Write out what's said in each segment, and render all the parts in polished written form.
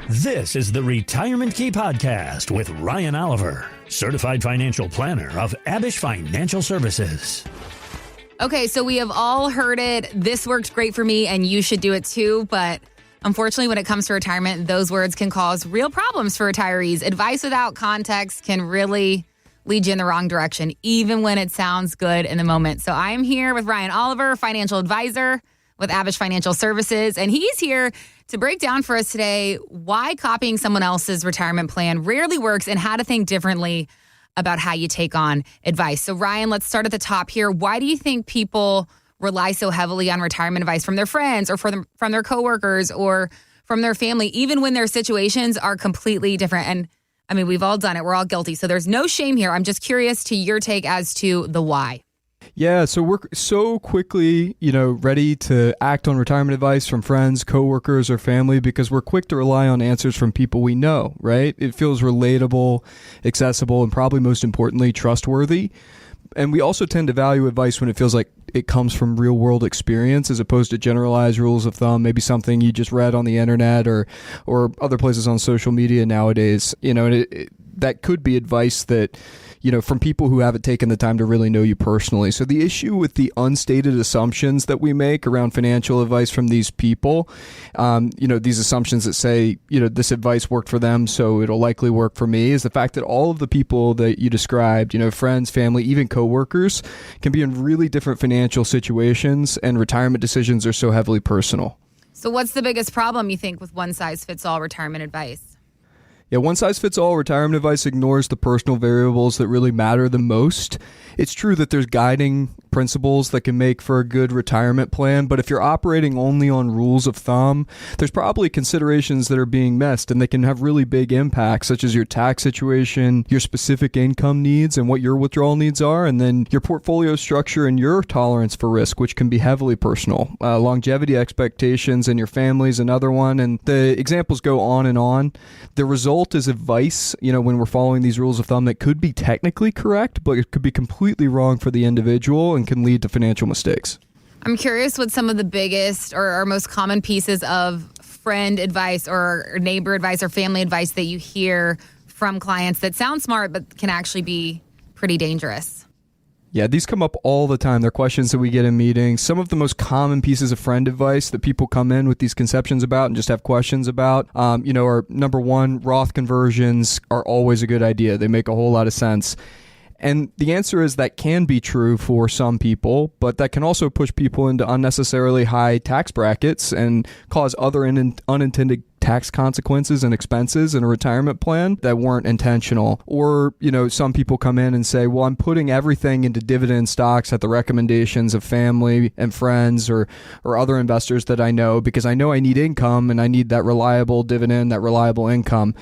This is the Retirement Key Podcast with Ryan Oliver, certified financial planner of Abish Financial Services. Okay, so we have all heard it. This worked great for me and you should do it too. But unfortunately, when it comes to retirement, those words can cause real problems for retirees. Advice without context can really lead you in the wrong direction, even when it sounds good in the moment. So I'm here with Ryan Oliver, financial advisor with Abish Financial Services, and he's here to break down for us today why copying someone else's retirement plan rarely works and how to think differently about how you take on advice. So Ryan, let's start at the top here. Why do you think people rely so heavily on retirement advice from their friends or from their coworkers or from their family, even when their situations are completely different? And I mean, we've all done it. We're all guilty. So there's no shame here. I'm just curious to your take as to the why. Yeah, so we're so quickly, ready to act on retirement advice from friends, coworkers, or family because we're quick to rely on answers from people we know, right? It feels relatable, accessible, and probably most importantly, trustworthy. And we also tend to value advice when it feels like it comes from real world experience as opposed to generalized rules of thumb, maybe something you just read on the internet or other places on social media nowadays. That could be advice that, from people who haven't taken the time to really know you personally. So the issue with the unstated assumptions that we make around financial advice from these people, these assumptions that say, this advice worked for them, so it'll likely work for me, is the fact that all of the people that you described, friends, family, even coworkers, can be in really different financial situations, and retirement decisions are so heavily personal. So what's the biggest problem you think with one-size-fits-all retirement advice? Yeah, one-size-fits-all retirement advice ignores the personal variables that really matter the most. It's true that there's guiding principles that can make for a good retirement plan, but if you're operating only on rules of thumb, there's probably considerations that are being missed, and they can have really big impacts, such as your tax situation, your specific income needs, and what your withdrawal needs are, and then your portfolio structure and your tolerance for risk, which can be heavily personal. Longevity expectations in your family is another one, and the examples go on and on. The result is advice, when we're following these rules of thumb that could be technically correct, but it could be completely wrong for the individual and can lead to financial mistakes. I'm curious what some of the biggest or most common pieces of friend advice or neighbor advice or family advice that you hear from clients that sound smart but can actually be pretty dangerous. Yeah, these come up all the time. They're questions that we get in meetings. Some of the most common pieces of friend advice that people come in with these conceptions about and just have questions about, are number one, Roth conversions are always a good idea. They make a whole lot of sense. And the answer is that can be true for some people, but that can also push people into unnecessarily high tax brackets and cause other unintended tax consequences and expenses in a retirement plan that weren't intentional. Or, some people come in and say, well, I'm putting everything into dividend stocks at the recommendations of family and friends or other investors that I know because I know I need income and I need that reliable dividend, that reliable income.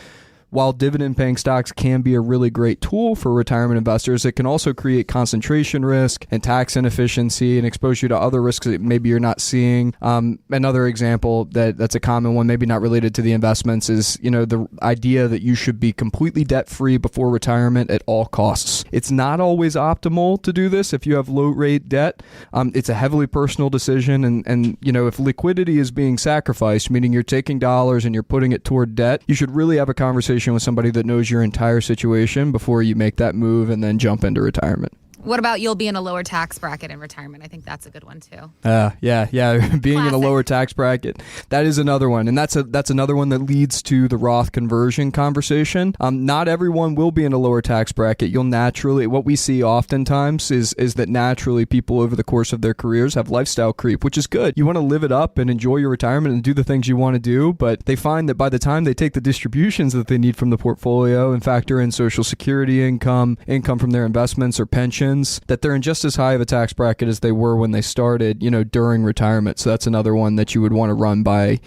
While dividend-paying stocks can be a really great tool for retirement investors, it can also create concentration risk and tax inefficiency and expose you to other risks that maybe you're not seeing. Another example that's a common one, maybe not related to the investments, is the idea that you should be completely debt-free before retirement at all costs. It's not always optimal to do this if you have low-rate debt. It's a heavily personal decision, and if liquidity is being sacrificed, meaning you're taking dollars and you're putting it toward debt, you should really have a conversation with somebody that knows your entire situation before you make that move and then jump into retirement. What about you'll be in a lower tax bracket in retirement? I think that's a good one too. Yeah. Being Classic. in a lower tax bracket. That is another one. And that's another one that leads to the Roth conversion conversation. Not everyone will be in a lower tax bracket. You'll naturally, what we see oftentimes is that naturally people over the course of their careers have lifestyle creep, which is good. You want to live it up and enjoy your retirement and do the things you want to do, but they find that by the time they take the distributions that they need from the portfolio and factor in Social Security income from their investments or pensions, that they're in just as high of a tax bracket as they were when they started, during retirement. So that's another one that you would want to run by,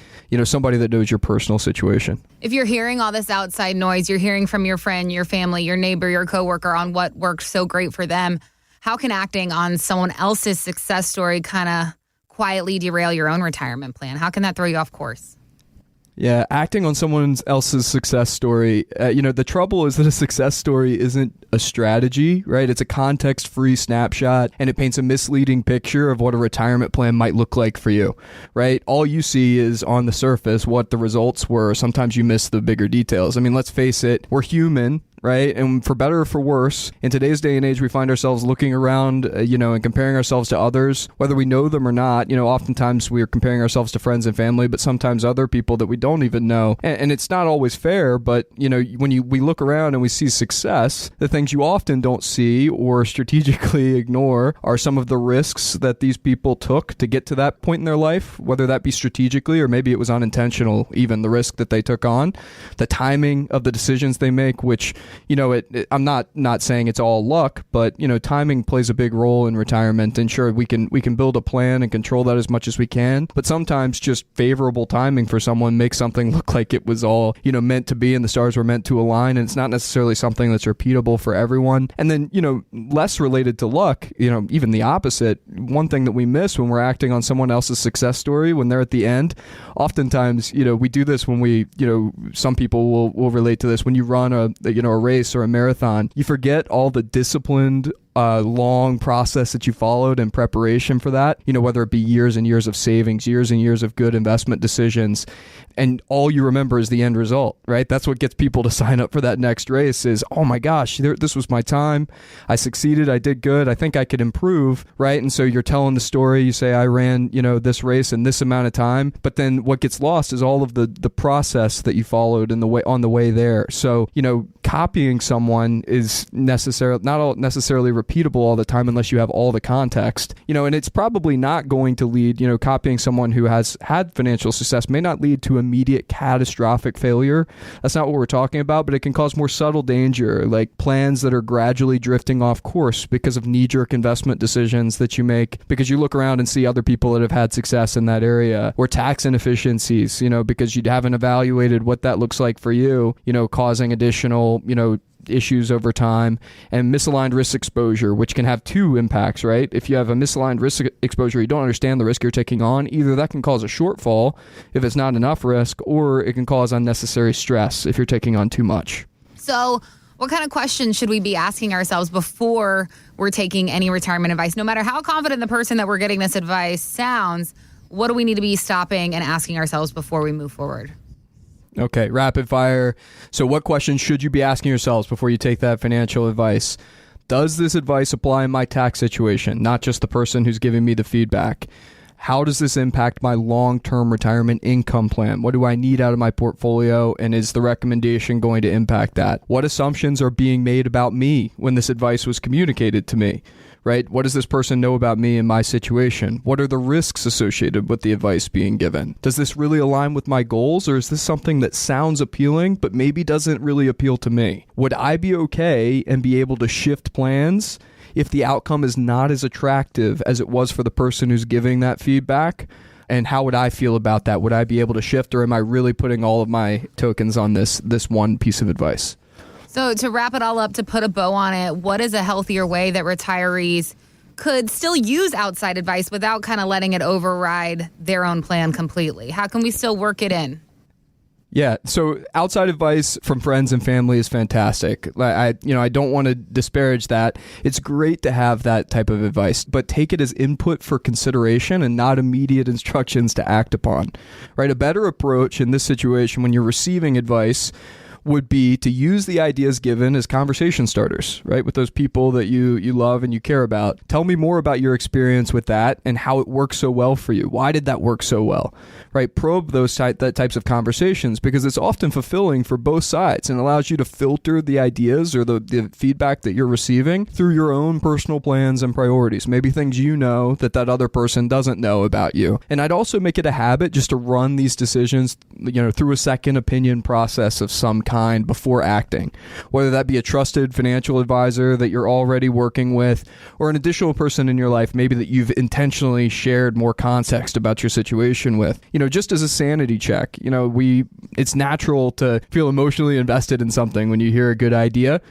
somebody that knows your personal situation. If you're hearing all this outside noise, you're hearing from your friend, your family, your neighbor, your coworker on what worked so great for them, how can acting on someone else's success story kind of quietly derail your own retirement plan? How can that throw you off course? Yeah, acting on someone else's success story. The trouble is that a success story isn't a strategy, right? It's a context-free snapshot, and it paints a misleading picture of what a retirement plan might look like for you, right? All you see is on the surface what the results were. Sometimes you miss the bigger details. I mean, let's face it, we're human, right? And for better or for worse, in today's day and age, we find ourselves looking around, and comparing ourselves to others, whether we know them or not. Oftentimes we are comparing ourselves to friends and family, but sometimes other people that we don't even know. And it's not always fair, but, when we look around and we see success, the things you often don't see or strategically ignore are some of the risks that these people took to get to that point in their life, whether that be strategically or maybe it was unintentional, even the risk that they took on, the timing of the decisions they make, which I'm not saying it's all luck, but timing plays a big role in retirement. And sure, we can build a plan and control that as much as we can, but sometimes just favorable timing for someone makes something look like it was all meant to be and the stars were meant to align, and it's not necessarily something that's repeatable for everyone. And then less related to luck, even the opposite. One thing that we miss when we're acting on someone else's success story when they're at the end, oftentimes we do this when we some people will relate to this when you run a race or a marathon. You forget all the disciplined long process that you followed in preparation for that, whether it be years and years of savings, years and years of good investment decisions, and all you remember is the end result, right? That's what gets people to sign up for that next race is, oh my gosh, this was my time. I succeeded. I did good. I think I could improve, right? And so you're telling the story. You say, I ran, this race in this amount of time, but then what gets lost is all of the process that you followed on the way there. So, copying someone is not necessarily repeatable all the time unless you have all the context, and it's probably not going to lead, copying someone who has had financial success may not lead to immediate catastrophic failure. That's not what we're talking about, but it can cause more subtle danger, like plans that are gradually drifting off course because of knee-jerk investment decisions that you make because you look around and see other people that have had success in that area, or tax inefficiencies, because you haven't evaluated what that looks like for you, causing additional, issues over time, and misaligned risk exposure, which can have two impacts, right? If you have a misaligned risk exposure, you don't understand the risk you're taking on, either that can cause a shortfall if it's not enough risk, or it can cause unnecessary stress if you're taking on too much. So what kind of questions should we be asking ourselves before we're taking any retirement advice? No matter how confident the person that we're getting this advice sounds, what do we need to be stopping and asking ourselves before we move forward? Okay, rapid fire. So what questions should you be asking yourselves before you take that financial advice? Does this advice apply in my tax situation, not just the person who's giving me the feedback? How does this impact my long-term retirement income plan? What do I need out of my portfolio, and is the recommendation going to impact that? What assumptions are being made about me when this advice was communicated to me? Right? What does this person know about me and my situation? What are the risks associated with the advice being given? Does this really align with my goals, or is this something that sounds appealing but maybe doesn't really appeal to me? Would I be okay and be able to shift plans if the outcome is not as attractive as it was for the person who's giving that feedback? And how would I feel about that? Would I be able to shift, or am I really putting all of my tokens on this one piece of advice? So to wrap it all up, to put a bow on it, what is a healthier way that retirees could still use outside advice without kind of letting it override their own plan completely? How can we still work it in? Yeah, so outside advice from friends and family is fantastic. I don't want to disparage that. It's great to have that type of advice, but take it as input for consideration and not immediate instructions to act upon. Right? A better approach in this situation when you're receiving advice would be to use the ideas given as conversation starters, right? With those people that you love and you care about. Tell me more about your experience with that and how it worked so well for you. Why did that work so well, right? Probe those types of conversations, because it's often fulfilling for both sides and allows you to filter the ideas or the feedback that you're receiving through your own personal plans and priorities. Maybe things that other person doesn't know about you. And I'd also make it a habit just to run these decisions, through a second opinion process of some kind before acting, whether that be a trusted financial advisor that you're already working with, or an additional person in your life maybe that you've intentionally shared more context about your situation with. Just as a sanity check, we it's natural to feel emotionally invested in something when you hear a good idea.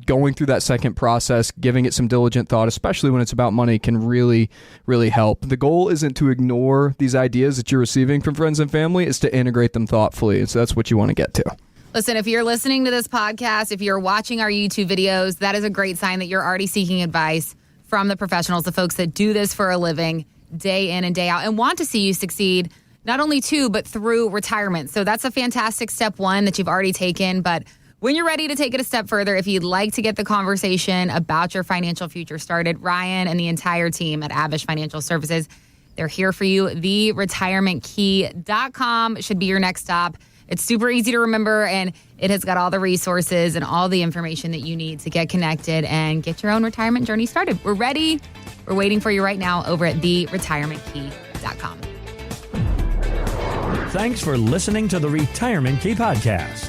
Going through that second process, giving it some diligent thought, especially when it's about money, can really, really help. The goal isn't to ignore these ideas that you're receiving from friends and family, it's to integrate them thoughtfully. And so that's what you want to get to. Listen, if you're listening to this podcast, if you're watching our YouTube videos, that is a great sign that you're already seeking advice from the professionals, the folks that do this for a living day in and day out and want to see you succeed, not only to, but through retirement. So that's a fantastic step one that you've already taken. But when you're ready to take it a step further, if you'd like to get the conversation about your financial future started, Ryan and the entire team at Abish Financial Services, they're here for you. TheRetirementKey.com should be your next stop. It's super easy to remember, and it has got all the resources and all the information that you need to get connected and get your own retirement journey started. We're ready. We're waiting for you right now over at TheRetirementKey.com. Thanks for listening to the Retirement Key Podcast.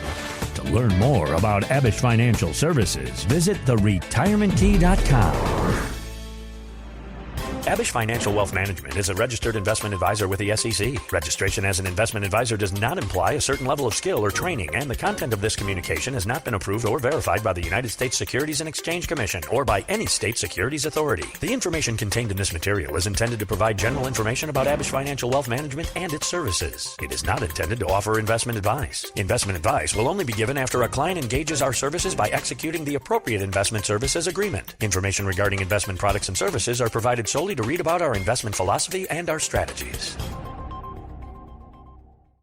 To learn more about Abish Financial Services, visit TheRetirementKey.com. Abish Financial Wealth Management is a registered investment advisor with the SEC. Registration as an investment advisor does not imply a certain level of skill or training, and the content of this communication has not been approved or verified by the United States Securities and Exchange Commission or by any state securities authority. The information contained in this material is intended to provide general information about Abish Financial Wealth Management and its services. It is not intended to offer investment advice. Investment advice will only be given after a client engages our services by executing the appropriate investment services agreement. Information regarding investment products and services are provided solely to read about our investment philosophy and our strategies.